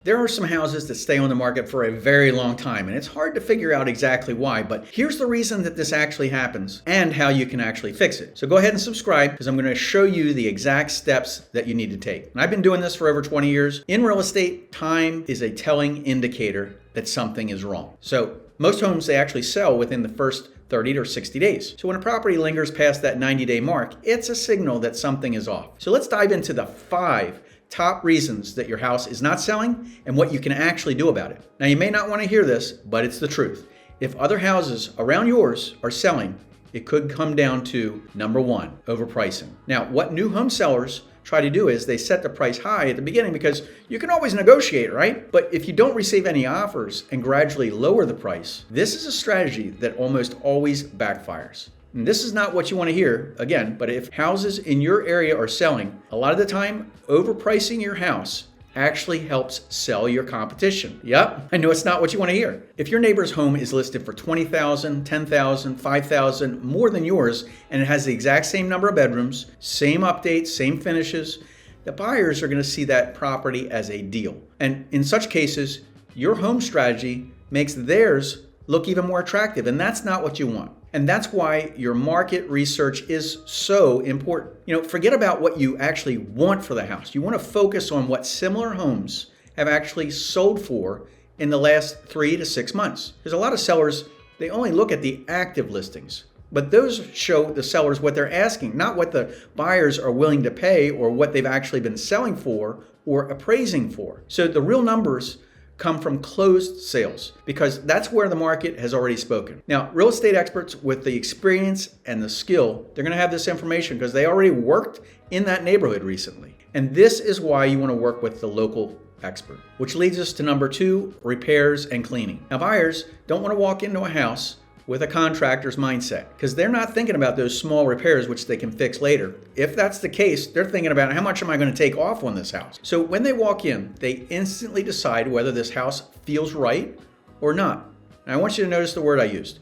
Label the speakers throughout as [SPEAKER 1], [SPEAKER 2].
[SPEAKER 1] There are some houses that stay on the market for a very long time, and it's hard to figure out exactly why, but here's the reason that this actually happens and how you can actually fix it. So go ahead and subscribe because I'm going to show you the exact steps that you need to take. And I've been doing this for over 20 years. In real estate, time is a telling indicator that something is wrong. So most homes, they actually sell within the first 30 or 60 days. So when a property lingers past that 90-day mark, it's a signal that something is off. So let's dive into the 5 top reasons that your house is not selling and what you can actually do about it. Now, you may not want to hear this, but it's the truth. If other houses around yours are selling, it could come down to number 1, overpricing. Now, what new home sellers try to do is they set the price high at the beginning because you can always negotiate, right? But if you don't receive any offers and gradually lower the price, this is a strategy that almost always backfires. And this is not what you want to hear, again, but if houses in your area are selling, a lot of the time, overpricing your house actually helps sell your competition. Yep, I know it's not what you want to hear. If your neighbor's home is listed for $20,000, $10,000, $5,000, more than yours, and it has the exact same number of bedrooms, same updates, same finishes, the buyers are going to see that property as a deal. And in such cases, your home strategy makes theirs look even more attractive, and that's not what you want. And that's why your market research is so important. Forget about what you actually want for the house. You want to focus on what similar homes have actually sold for in the last 3 to 6 months. There's a lot of sellers, they only look at the active listings, but those show the sellers what they're asking, not what the buyers are willing to pay or what they've actually been selling for or appraising for. So the real numbers come from closed sales because that's where the market has already spoken. Now, real estate experts with the experience and the skill, they're going to have this information because they already worked in that neighborhood recently. And this is why you want to work with the local expert, which leads us to number 2, repairs and cleaning. Now, buyers don't want to walk into a house with a contractor's mindset because they're not thinking about those small repairs which they can fix later. If that's the case, they're thinking about how much am I going to take off on this house. So when they walk in, they instantly decide whether this house feels right or not. And I want you to notice the word I used,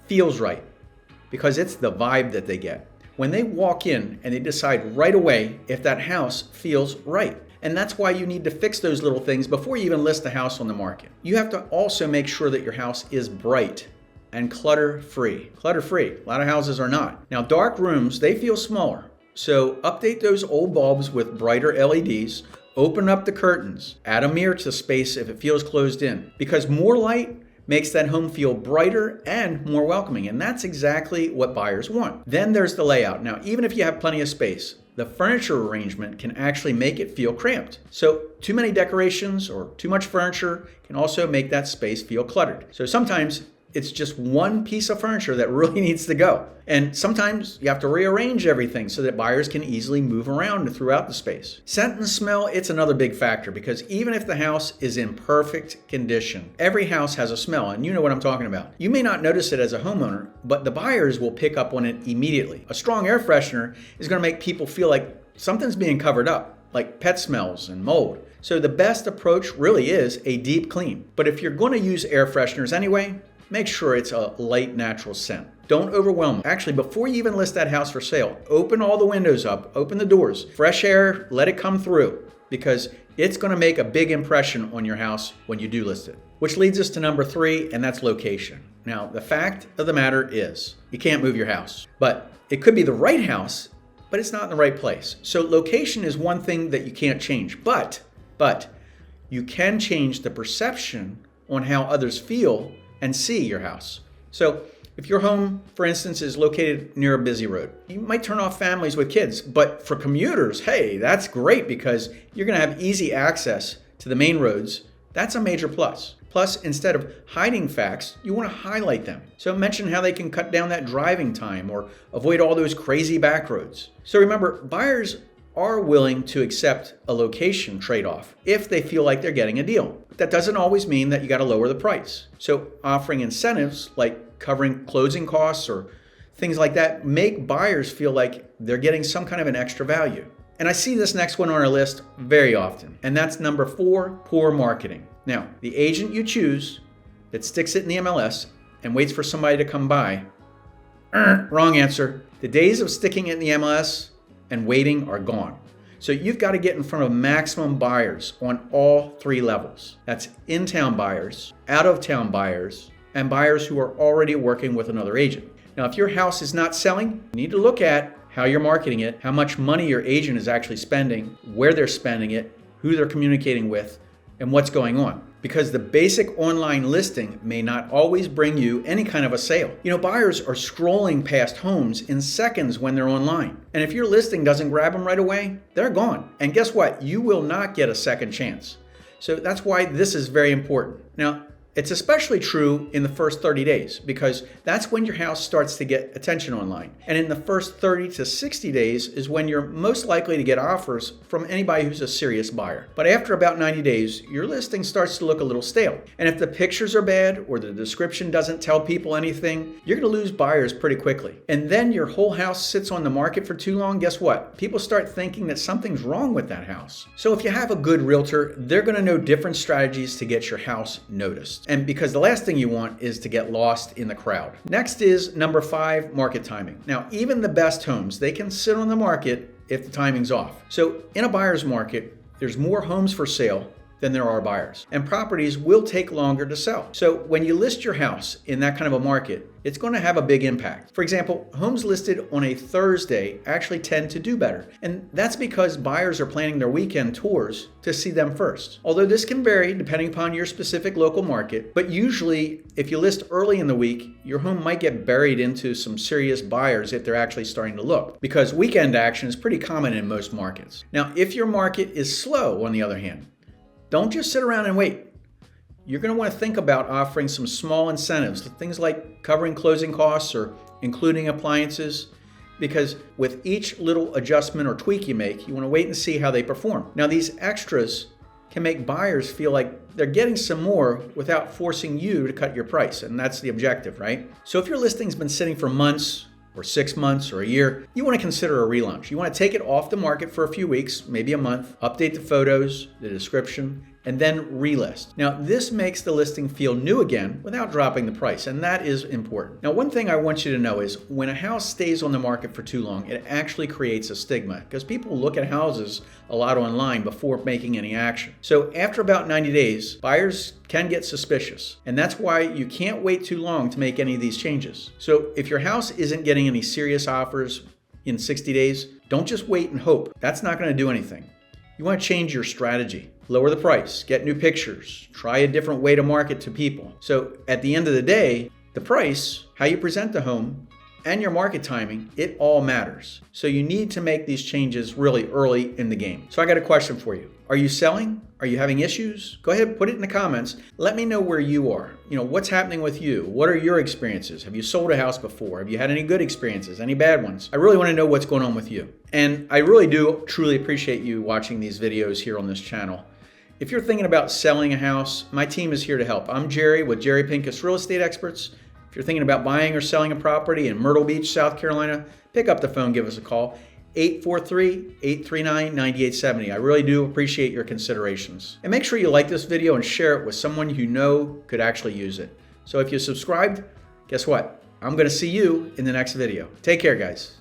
[SPEAKER 1] feels right, because it's the vibe that they get. When they walk in and they decide right away if that house feels right. And that's why you need to fix those little things before you even list the house on the market. You have to also make sure that your house is bright and clutter-free. Clutter-free, a lot of houses are not. Now, dark rooms, they feel smaller. So update those old bulbs with brighter LEDs, open up the curtains, add a mirror to space if it feels closed in, because more light makes that home feel brighter and more welcoming, and that's exactly what buyers want. Then there's the layout. Now, even if you have plenty of space, the furniture arrangement can actually make it feel cramped. So too many decorations or too much furniture can also make that space feel cluttered. So sometimes it's just one piece of furniture that really needs to go. And sometimes you have to rearrange everything so that buyers can easily move around throughout the space. Scent and smell, it's another big factor because even if the house is in perfect condition, every house has a smell, and you know what I'm talking about. You may not notice it as a homeowner, but the buyers will pick up on it immediately. A strong air freshener is going to make people feel like something's being covered up, like pet smells and mold. So the best approach really is a deep clean. But if you're going to use air fresheners anyway, make sure it's a light, natural scent. Don't overwhelm them. Actually, before you even list that house for sale, open all the windows up, open the doors. Fresh air, let it come through because it's going to make a big impression on your house when you do list it. Which leads us to number 3, and that's location. Now, the fact of the matter is you can't move your house, but it could be the right house, but it's not in the right place. So location is one thing that you can't change, but you can change the perception on how others feel and see your house. So if your home, for instance, is located near a busy road, you might turn off families with kids. But for commuters, hey, that's great because you're going to have easy access to the main roads. That's a major plus. Plus, instead of hiding facts, you want to highlight them. So mention how they can cut down that driving time or avoid all those crazy back roads. So remember, buyers are willing to accept a location trade-off if they feel like they're getting a deal. But that doesn't always mean that you got to lower the price. So offering incentives like covering closing costs or things like that make buyers feel like they're getting some kind of an extra value. And I see this next one on our list very often, and that's number 4, poor marketing. Now, the agent you choose that sticks it in the MLS and waits for somebody to come by, wrong answer. The days of sticking it in the MLS and waiting are gone. So you've got to get in front of maximum buyers on all 3 levels. That's in-town buyers, out-of-town buyers, and buyers who are already working with another agent. Now, if your house is not selling, you need to look at how you're marketing it, how much money your agent is actually spending, where they're spending it, who they're communicating with, and what's going on. Because the basic online listing may not always bring you any kind of a sale. Buyers are scrolling past homes in seconds when they're online. And if your listing doesn't grab them right away, they're gone. And guess what? You will not get a second chance. So that's why this is very important. Now, it's especially true in the first 30 days because that's when your house starts to get attention online. And in the first 30 to 60 days is when you're most likely to get offers from anybody who's a serious buyer. But after about 90 days, your listing starts to look a little stale. And if the pictures are bad or the description doesn't tell people anything, you're going to lose buyers pretty quickly. And then your whole house sits on the market for too long, guess what? People start thinking that something's wrong with that house. So if you have a good realtor, they're going to know different strategies to get your house noticed. And because the last thing you want is to get lost in the crowd. Next is number 5, market timing. Now, even the best homes, they can sit on the market if the timing's off. So in a buyer's market, there's more homes for sale than there are buyers. And properties will take longer to sell. So when you list your house in that kind of a market, it's going to have a big impact. For example, homes listed on a Thursday actually tend to do better. And that's because buyers are planning their weekend tours to see them first. Although this can vary depending upon your specific local market, but usually if you list early in the week, your home might get buried into some serious buyers if they're actually starting to look, because weekend action is pretty common in most markets. Now, if your market is slow, on the other hand, don't just sit around and wait. You're going to want to think about offering some small incentives, things like covering closing costs or including appliances, because with each little adjustment or tweak you make, you want to wait and see how they perform. Now, these extras can make buyers feel like they're getting some more without forcing you to cut your price, and that's the objective, right? So if your listing's been sitting for months, or 6 months or a year, you want to consider a relaunch. You want to take it off the market for a few weeks, maybe a month, update the photos, the description, and then relist. Now, this makes the listing feel new again without dropping the price, and that is important. Now, one thing I want you to know is when a house stays on the market for too long, it actually creates a stigma because people look at houses a lot online before making any action. So after about 90 days, buyers can get suspicious, and that's why you can't wait too long to make any of these changes. So if your house isn't getting any serious offers in 60 days, don't just wait and hope. That's not going to do anything. You want to change your strategy. Lower the price, get new pictures, try a different way to market to people. So at the end of the day, the price, how you present the home, and your market timing, it all matters. So you need to make these changes really early in the game. So I got a question for you. Are you selling? Are you having issues? Go ahead, put it in the comments. Let me know where you are. What's happening with you? What are your experiences? Have you sold a house before? Have you had any good experiences? Any bad ones? I really want to know what's going on with you. And I really do truly appreciate you watching these videos here on this channel. If you're thinking about selling a house, my team is here to help. I'm Jerry with Jerry Pinkas Real Estate Experts. If you're thinking about buying or selling a property in Myrtle Beach, South Carolina, pick up the phone, give us a call. 843-839-9870. I really do appreciate your considerations. And make sure you like this video and share it with someone you know could actually use it. So if you subscribed, guess what? I'm going to see you in the next video. Take care, guys.